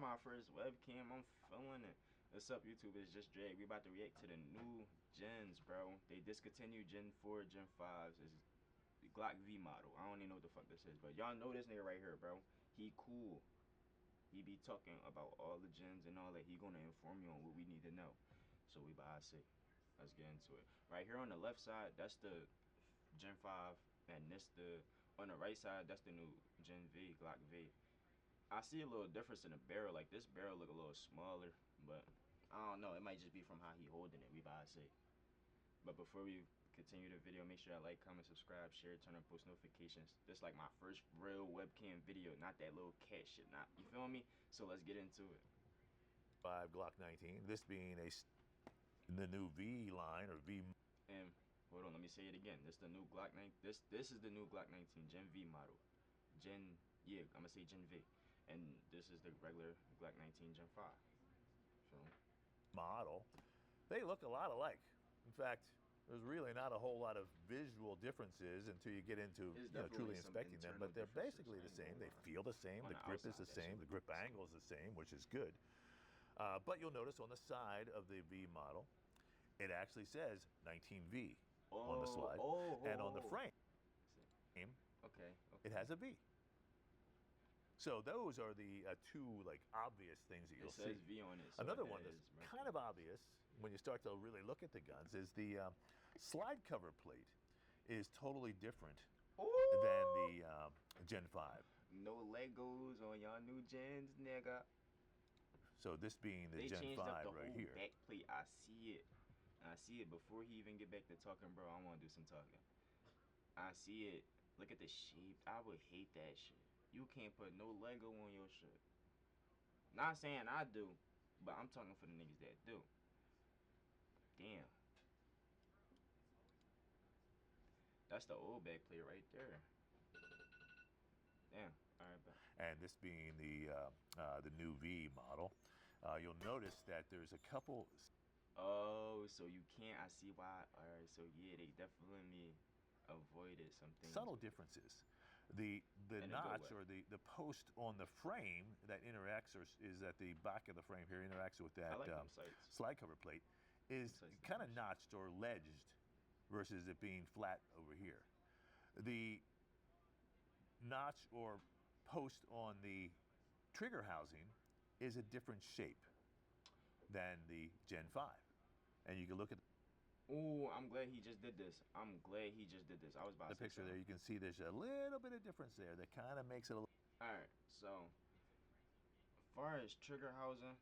my first webcam. I'm feeling it. What's up, YouTube? It's just Drake. We about to react to the new gens, bro. They discontinued Gen 4, Gen 5s. It's the Glock V model. I don't even know what the fuck this is, but y'all know this nigga right here, bro. He cool. He be talking about all the gens and all that. He gonna inform you on what we need to know. So we about to see. Let's get into it. Right here on the left side, that's the Gen 5, and this the on the right side, that's the new Gen V, Glock V. I see a little difference in the barrel. Like this barrel look a little smaller, but I don't know. It might just be from how he holding it. We about to see. But before we continue the video, make sure I like, comment, subscribe, share, turn on post notifications. This like my first real webcam video, not that little cat shit. Not you feel me? So let's get into it. 5 Glock 19. This being the new V line or V. And hold on, let me say it again. This the new Glock 9. This is the new Glock 19 Gen V model. I'm gonna say Gen V, and this is the regular Glock 19 Gen 5. So model. They look a lot alike. In fact, there's really not a whole lot of visual differences until you get into truly inspecting them, but they're basically the same. They feel the same. The grip is the same. The grip angle is the same, which is good. But you'll notice on the side of the V model, it actually says 19V on the slide, and on the frame, okay. It has a V. So those are the two like obvious things that you'll see. It says V on it. So another one that's kind of obvious when you start to really look at the guns is the slide cover plate is totally different than the Gen 5. No Legos on y'all new gens, nigga. So this being the Gen 5 right here. Back plate. I see it. I see it. Before he even get back to talking, bro, I want to do some talking. I see it. Look at the shape. I would hate that shit. You can't put no Lego on your shit. Not saying I do, but I'm talking for the niggas that do. Damn. That's the old back plate right there. Damn. All right, bro. And this being the new V model, you'll notice that there's a couple. Oh, so you can't. I see why. All right, so yeah, they definitely avoided some things. Subtle differences. The notch or the post on the frame that interacts or is at the back of the frame here interacts with that slide cover plate is kind of notched or ledged versus it being flat over here. The notch or post on the trigger housing is a different shape than the Gen 5. And you can look at oh, I'm glad he just did this. I'm glad he just did this. I was about the to say picture there. You can see there's a little bit of difference there that kind of makes it a little. All right, so as far as trigger housing,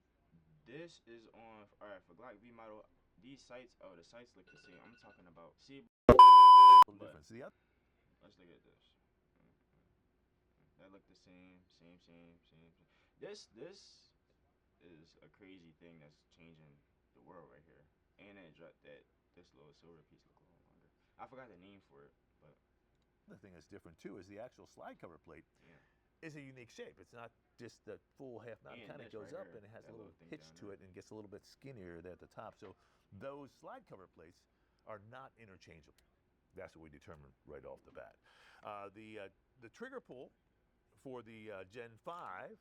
this is on. All right, for Glock V model, these sights. Oh, the sights look the same. I'm talking about. See, difference. The other. Let's look at this. That look the same. This is a crazy thing that's changing the world right here. And that this little silver piece look a little longer. I forgot the name for it, but the thing that's different too is the actual slide cover plate is a unique shape. It's not just the full half mount. It kind of goes up and it has a little hitch to it and gets a little bit skinnier there at the top. So those slide cover plates are not interchangeable. That's what we determined right off the bat. The trigger pull for the Gen 5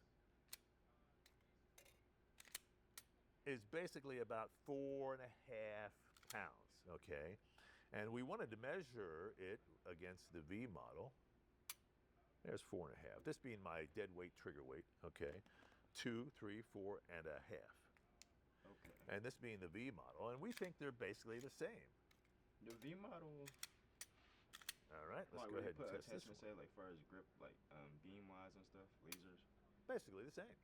is basically about 4.5 pounds, okay? And we wanted to measure it against the V model. There's 4.5. This being my dead weight trigger weight, okay? 2, 3, 4.5. Okay. And this being the V model, and we think they're basically the same. The V model. All right, let's go ahead and test this one. Say, like, far as grip, like beam wise and stuff, lasers. Basically the same.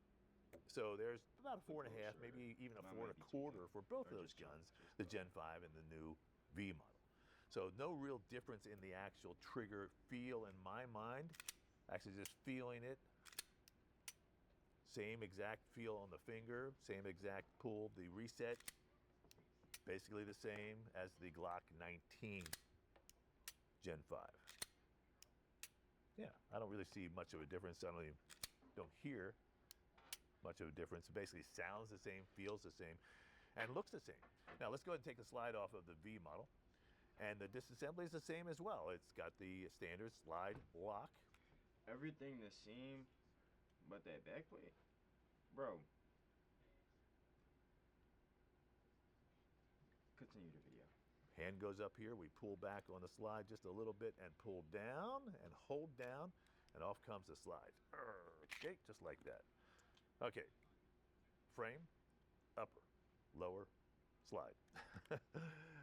So there's about a 4.5, maybe even a 4.25 for both of those guns, the Gen 5 and the new V model. So no real difference in the actual trigger feel in my mind. Actually just feeling it. Same exact feel on the finger, same exact pull. The reset, basically the same as the Glock 19 Gen 5. Yeah, I don't really see much of a difference. I don't hear much of a difference. It basically sounds the same, feels the same, and looks the same. Now let's go ahead and take the slide off of the V model. And the disassembly is the same as well. It's got the standard slide lock. Everything the same, but that backplate, Bro, continue the video. Hand goes up here. We pull back on the slide just a little bit and pull down and hold down, and off comes the slide. Okay, just like that. Okay, frame, upper, lower, slide.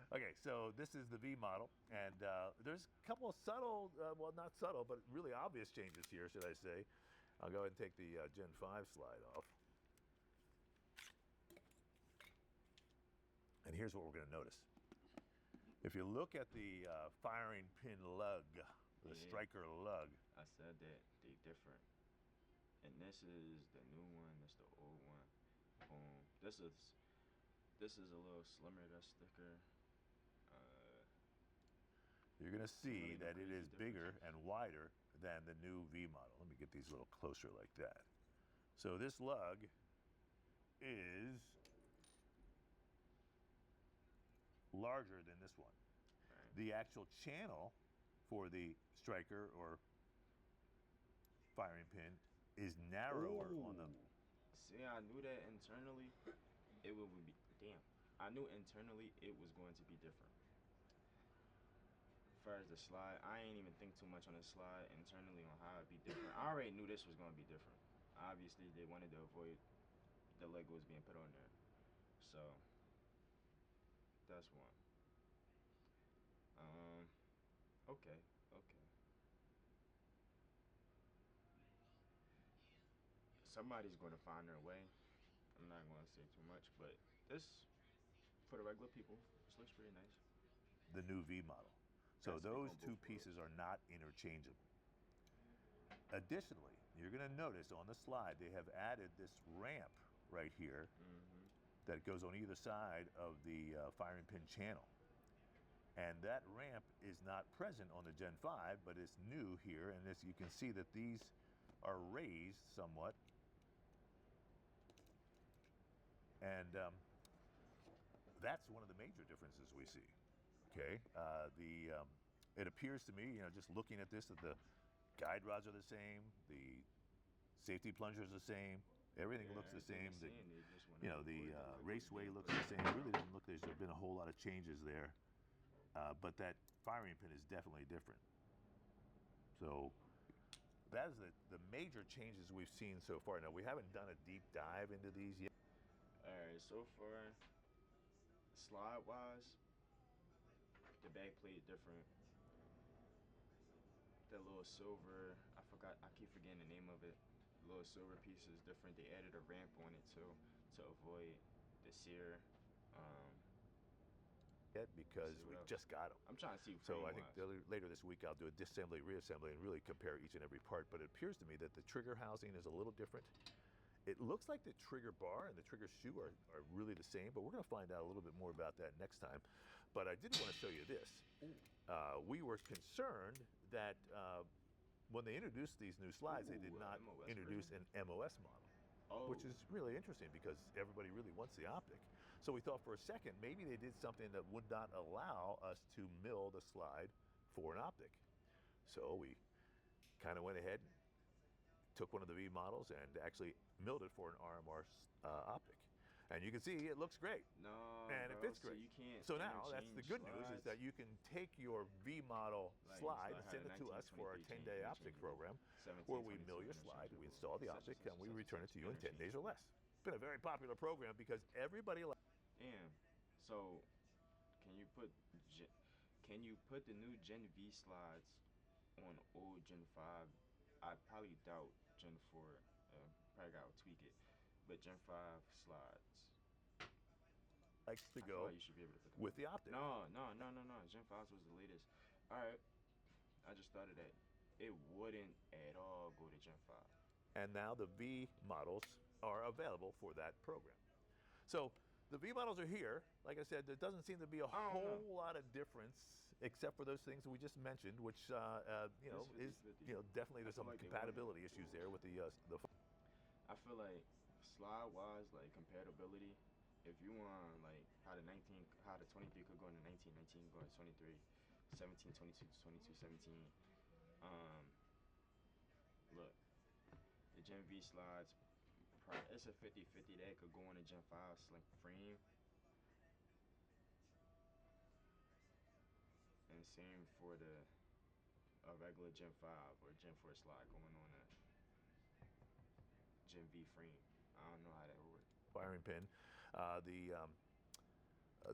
Okay, so this is the V model, and there's a couple of subtle, well, not subtle, but really obvious changes here, should I say. I'll go ahead and take the Gen 5 slide off. And here's what we're going to notice. If you look at the firing pin lug, the striker lug. I said that they different. And this is the new one, this the old one. Boom. This is a little slimmer, that's thicker. You're going to see that it is bigger and wider than the new V model. Let me get these a little closer like that. So this lug is larger than this one. Right. The actual channel for the striker or firing pin is narrower on them. See, I knew that internally it would be, damn. I knew internally it was going to be different. As far as the slide, I ain't even think too much on the slide internally on how it'd be different. I already knew this was going to be different. Obviously, they wanted to avoid the Legos being put on there. So, that's one. Okay. Somebody's going to find their way. I'm not going to say too much, but this, for the regular people, this looks pretty nice. The new V model. So those two pieces are not interchangeable. Additionally, you're going to notice on the slide they have added this ramp right here that goes on either side of the firing pin channel. And that ramp is not present on the Gen 5, but it's new here. And as you can see that these are raised somewhat. And that's one of the major differences we see. Okay, it appears to me, just looking at this, that the guide rods are the same, the safety plunger is the same, everything looks the same. The raceway looks the same. It really doesn't look there's been a whole lot of changes there, but that firing pin is definitely different. So that is the major changes we've seen so far. Now we haven't done a deep dive into these yet. All right, so far, slide-wise, the back plate different. That little silver, I keep forgetting the name of it. The little silver piece is different. They added a ramp on it too to avoid the sear. Because we just got them. I'm trying to see. So I think later this week I'll do a disassembly, reassembly, and really compare each and every part. But it appears to me that the trigger housing is a little different. It looks like the trigger bar and the trigger shoe are really the same, but we're going to find out a little bit more about that next time. But I did want to show you this. We were concerned that when they introduced these new slides, they did not introduce an MOS model, which is really interesting because everybody really wants the optic. So we thought for a second, maybe they did something that would not allow us to mill the slide for an optic. So we kind of went ahead, took one of the V models and actually milled it for an RMR optic. And you can see it looks great. No, and it fits great. So you can't. So now that's the good news is that you can take your V model slide and send it to us for our 10-day optic program, where we mill your slide, we install the optic, and we return it to you in 10 days or less. It's been a very popular program because everybody. Damn. So can you put the new Gen V slides on old Gen 5? I probably doubt Gen 4. Probably gotta tweak it. But Gen 5 slides. Likes to go you should be able to put them with the optic. No. Gen 5 was the latest. All right. I just thought of that. It wouldn't at all go to Gen 5. And now the V models are available for that program. So the V models are here. Like I said, there doesn't seem to be a whole lot of difference, except for those things we just mentioned, which is definitely there's some compatibility issues there with the. I feel like slide-wise, like compatibility. If you want like how the 23 could go into 19, 19 go into 23, 17, 22, 22, 17. Look, the Gen V slides it's a 50-50 that could go on a Gen 5 sling frame. And same for a regular Gen 5 or Gen 4 slot going on a Gen V frame. I don't know how that would work. Firing pin.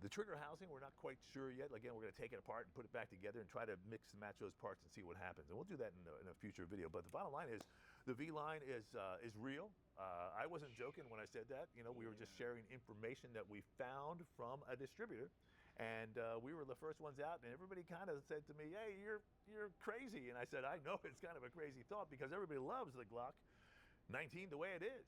The trigger housing, we're not quite sure yet. Again, we're going to take it apart and put it back together and try to mix and match those parts and see what happens. And we'll do that in a future video. But the bottom line is, the V-line is real. I wasn't joking when I said that. You know, we were just sharing information that we found from a distributor. And we were the first ones out, and everybody kind of said to me, hey, you're crazy. And I said, I know it's kind of a crazy thought because everybody loves the Glock 19 the way it is.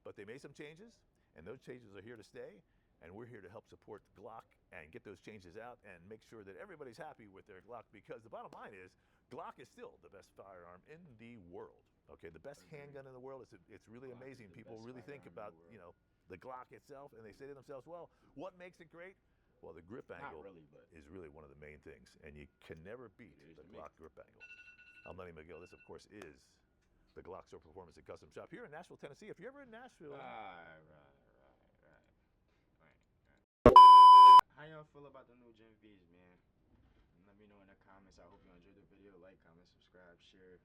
But they made some changes, and those changes are here to stay. And we're here to help support Glock and get those changes out and make sure that everybody's happy with their Glock, because the bottom line is Glock is still the best firearm in the world. Okay, the best handgun in the world. It's really Glock amazing. People really think about, you know, the Glock itself, and they say to themselves, well, what makes it great? Well, the grip angle is really one of the main things, and you can never beat the Glock grip angle. I'm Lenny McGill. This, of course, is the Glock Store Performance and Custom Shop here in Nashville, Tennessee. If you're ever in Nashville... How y'all feel about the new Gen Vs, man? Let me know in the comments. I hope you enjoyed the video. Like, comment, subscribe, share.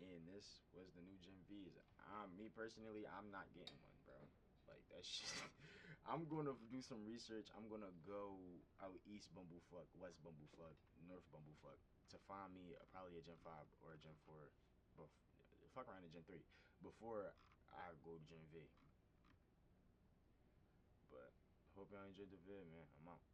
And this was the new Gen Vs. Me personally, I'm not getting one, bro. Like, that shit. I'm gonna do some research. I'm gonna go out east bumblefuck, west bumblefuck, north bumblefuck to find me probably a Gen 5 or a Gen 4. Fuck around a Gen 3 before I go to Gen V. But hope y'all enjoyed the vid, man. I'm out.